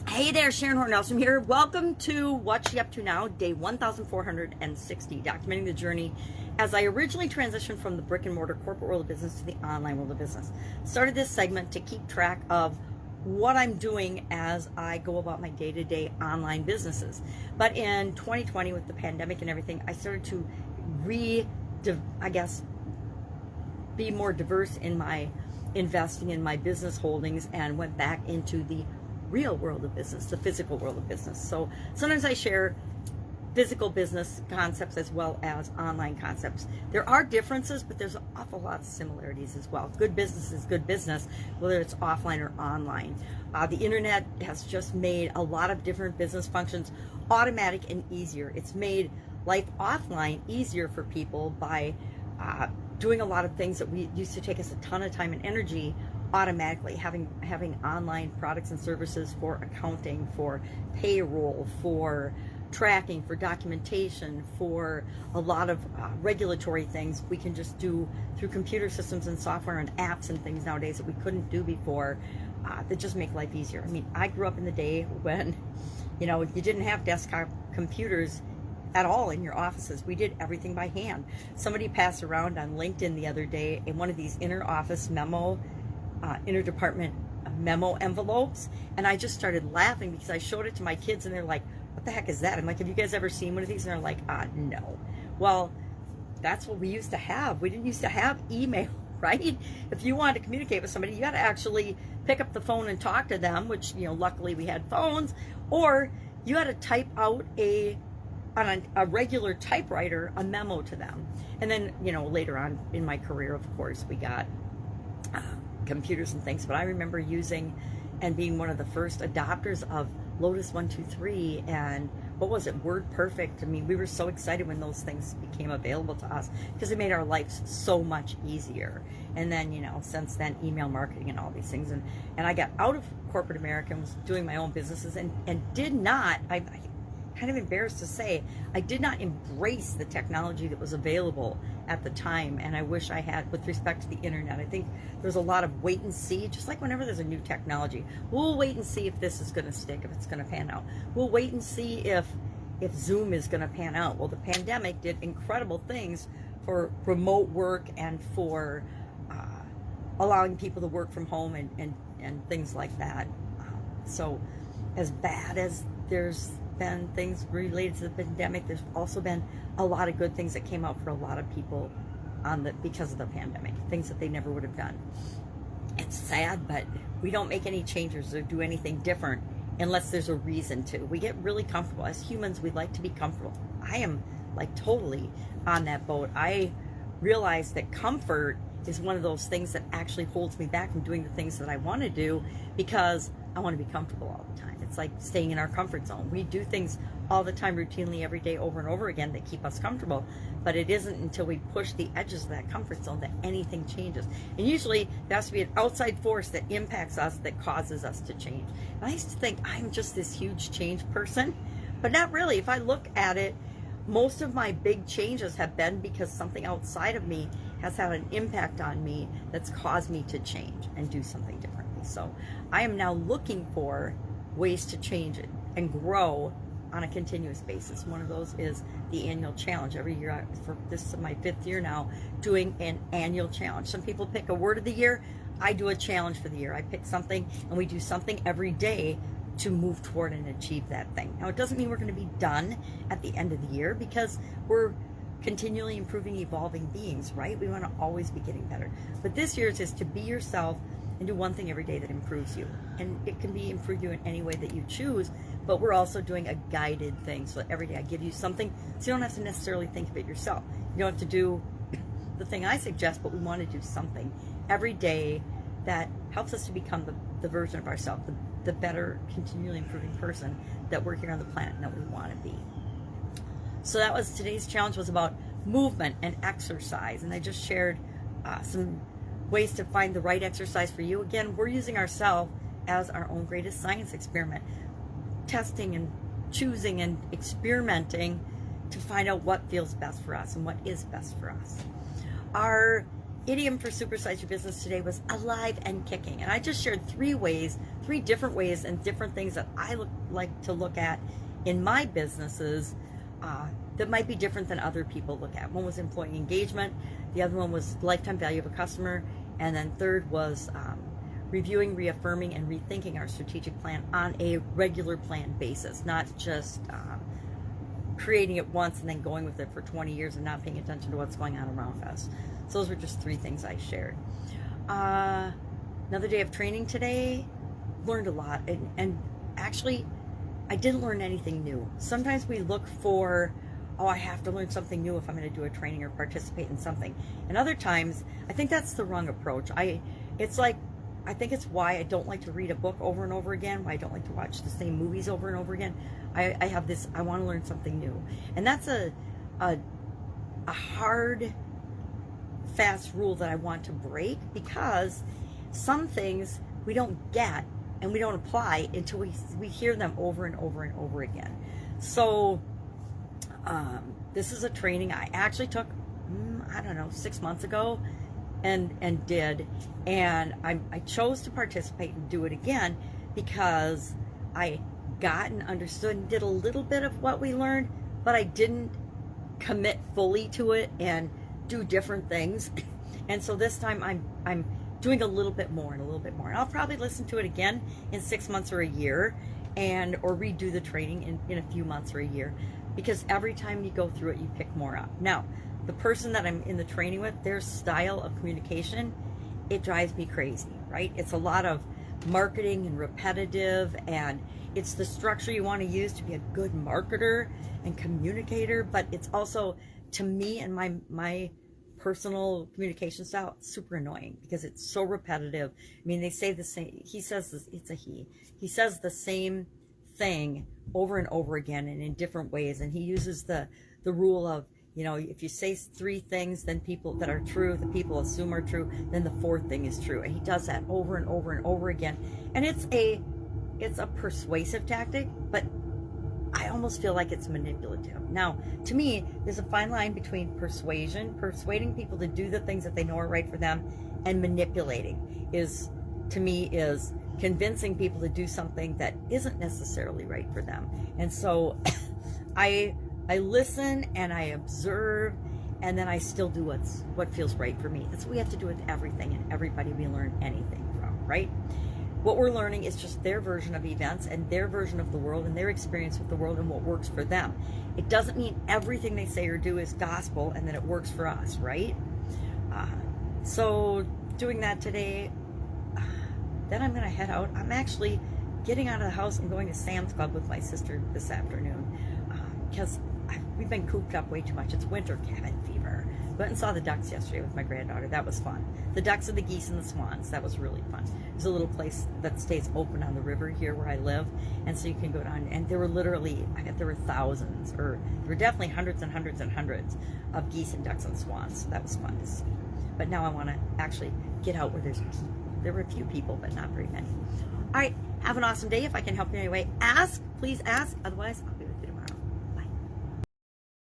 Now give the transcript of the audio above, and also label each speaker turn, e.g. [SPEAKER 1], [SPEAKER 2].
[SPEAKER 1] Hey there, Horne-Ellstrom here. Welcome to What's She Up To Now, day 1460, documenting the journey as I originally transitioned from the brick and mortar corporate world of business to the online world of business. Started this segment to keep track of what I'm doing as I go about my day-to-day online businesses. But in 2020, with the pandemic and everything, I started to be more diverse in my investing in my business holdings and went back into the real world of business, the physical world of business. So sometimes I share physical business concepts as well as online concepts. There are differences, but there's an awful lot of similarities as well. Good business is good business, whether it's offline or online. The internet has just made a lot of different business functions automatic and easier. It's made life offline easier for people by doing a lot of things that we used to take us a ton of time and energy automatically, having online products and services for accounting, for payroll, for tracking, for documentation, for a lot of regulatory things we can just do through computer systems and software and apps and things nowadays that we couldn't do before, that just make life easier. I mean, I grew up in the day when, you didn't have desktop computers at all in your offices. We did everything by hand. Somebody passed around on LinkedIn the other day in one of these interdepartment memo envelopes, and I just started laughing because I showed it to my kids and they're like, what the heck is that? I'm like, have you guys ever seen one of these? And they're like, no. Well, that's what we used to have. We didn't used to have email, right? If you wanted to communicate with somebody, you got to actually pick up the phone and talk to them, which, luckily we had phones, or you had to type out on a regular typewriter a memo to them. And then, later on in my career, of course, we got computers and things, but I remember using and being one of the first adopters of Lotus 123 and what was it, WordPerfect. I mean, we were so excited when those things became available to us because it made our lives so much easier. And then, since then, email marketing and all these things. And I got out of corporate America and was doing my own businesses and did not, I'm kind of embarrassed to say, I did not embrace the technology that was available at the time, and I wish I had with respect to the internet. I think there's a lot of wait and see, just like whenever there's a new technology. We'll wait and see if this is going to stick, if it's going to pan out. We'll wait and see if Zoom is going to pan out. Well, the pandemic did incredible things for remote work and for allowing people to work from home and things like that. So as bad as there's been things related to the pandemic, there's also been a lot of good things that came out for a lot of people because of the pandemic, things that they never would have done. It's sad, but we don't make any changes or do anything different unless there's a reason to. We get really comfortable. As humans, we like to be comfortable. I am totally on that boat. I realize that comfort is one of those things that actually holds me back from doing the things that I want to do because I want to be comfortable all the time. It's like staying in our comfort zone. We do things all the time, routinely, every day, over and over again, that keep us comfortable. But it isn't until we push the edges of that comfort zone that anything changes. And usually there has to be an outside force that impacts us, that causes us to change. And I used to think I'm just this huge change person, but not really. If I look at it, most of my big changes have been because something outside of me has had an impact on me that's caused me to change and do something differently. So I am now looking for ways to change it and grow on a continuous basis. One of those is the annual challenge. Every year, this is my 5th year now, doing an annual challenge. Some people pick a word of the year. I do a challenge for the year. I pick something and we do something every day to move toward and achieve that thing. Now, it doesn't mean we're going to be done at the end of the year because we're continually improving, evolving beings, right? We want to always be getting better. But this year's is to be yourself and do one thing every day that improves you. And it can be improve you in any way that you choose, but we're also doing a guided thing. So every day I give you something, so you don't have to necessarily think of it yourself. You don't have to do the thing I suggest, but we want to do something every day that helps us to become the version of ourselves, the better, continually improving person that we're here on the planet and that we want to be. So that was today's challenge, was about movement and exercise. And I just shared some ways to find the right exercise for you. Again, we're using ourselves as our own greatest science experiment, testing and choosing and experimenting to find out what feels best for us and what is best for us. Our idiom for Supersize Your Business today was alive and kicking. And I just shared 3 different ways and different things that I like to look at in my businesses that might be different than other people look at. One was employee engagement. The other one was lifetime value of a customer. And then third was reviewing, reaffirming, and rethinking our strategic plan on a regular planned basis, not just creating it once and then going with it for 20 years and not paying attention to what's going on around us. So those were just 3 things I shared. Another day of training today, learned a lot. And actually, I didn't learn anything new. Sometimes we look for, oh, I have to learn something new if I'm going to do a training or participate in something. And other times, I think that's the wrong approach. I think it's why I don't like to read a book over and over again, why I don't like to watch the same movies over and over again. I have this, I want to learn something new. And that's a hard, fast rule that I want to break, because some things we don't get and we don't apply until we hear them over and over and over again. So this is a training I actually took, I don't know, 6 months ago and did. And I chose to participate and do it again because I got and understood and did a little bit of what we learned, but I didn't commit fully to it and do different things. And so this time I'm doing a little bit more and a little bit more. And I'll probably listen to it again in 6 months or a year, or redo the training in a few months or a year, because every time you go through it, you pick more up. Now, the person that I'm in the training with, their style of communication, it drives me crazy, right? It's a lot of marketing and repetitive, and it's the structure you want to use to be a good marketer and communicator, but it's also, to me and my personal communication style, super annoying because it's so repetitive. I mean, they say the same, he says this, it's a he says the same thing over and over again and in different ways, and he uses the rule of, you know, if you say 3 things, then people that are true, the people assume are true, then the 4th thing is true. And he does that over and over and over again. And it's a persuasive tactic, but I almost feel like it's manipulative. Now, to me, there's a fine line between persuading people to do the things that they know are right for them, and manipulating is convincing people to do something that isn't necessarily right for them. And so I listen and I observe, and then I still do what feels right for me. That's what we have to do with everything and everybody we learn anything from, right? What we're learning is just their version of events and their version of the world and their experience with the world and what works for them. It doesn't mean everything they say or do is gospel and that it works for us, right? So doing that today, then I'm going to head out. I'm actually getting out of the house and going to Sam's Club with my sister this afternoon, because we've been cooped up way too much. It's winter cabin fever. Went and saw the ducks yesterday with my granddaughter. That was fun. The ducks and the geese and the swans. That was really fun. There's a little place that stays open on the river here where I live, and so you can go down. And there were literally, there were thousands, or there were definitely hundreds and hundreds and hundreds of geese and ducks and swans. So that was fun to see. But now I want to actually get out where there's people. There were a few people, but not very many. All right, have an awesome day. If I can help you in any way, ask. Please ask. Otherwise,